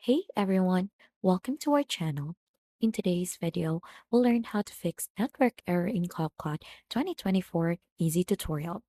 Hey everyone, welcome to our channel. In today's video, we'll learn how to fix network error in Capcut 2024 Easy Tutorial.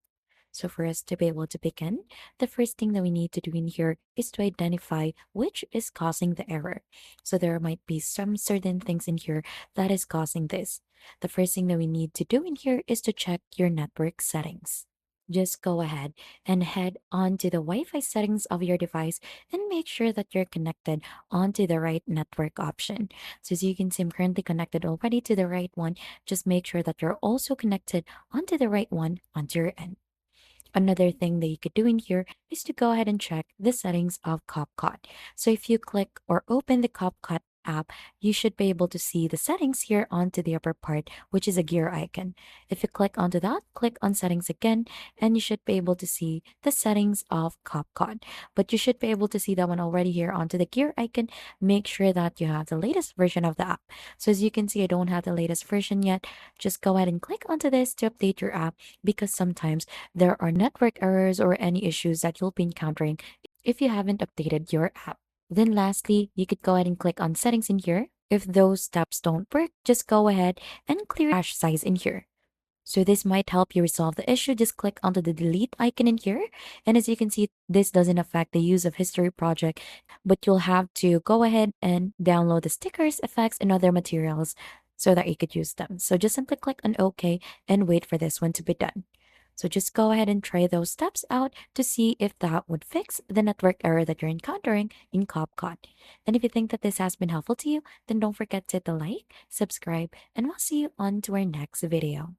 So for us to be able to begin, the first thing that we need to do in here is to identify which is causing the error. So there might be some certain things in here that is causing this. The first thing that we need to do in here is to check your network settings. Just go ahead and head on to the Wi-Fi settings of your device and make sure that you're connected onto the right network option. So as you can see, I'm currently connected already to the right one. Just make sure that you're also connected onto the right one onto your end. Another thing that you could do in here is to go ahead and check the settings of CapCut. So if you click or open the CapCut app, you should be able to see the settings here onto the upper part, which is a gear icon. If you click onto that, click on settings again, and you should be able to see the settings of CapCut. But you should be able to see that one already here onto the gear icon. Make sure that you have the latest version of the app. So as you can see, I don't have the latest version yet. Just go ahead and click onto this to update your app because sometimes there are network errors or any issues that you'll be encountering if you haven't updated your app. Then lastly, you could go ahead and click on settings in here. If those steps don't work, just go ahead and clear cache size in here. So this might help you resolve the issue. Just click onto the delete icon in here. And as you can see, this doesn't affect the use of history project, but you'll have to go ahead and download the stickers, effects, and other materials so that you could use them. So just simply click on OK and wait for this one to be done. So just go ahead and try those steps out to see if that would fix the network error that you're encountering in CapCut. And if you think that this has been helpful to you, then don't forget to hit the like, subscribe, and we'll see you on to our next video.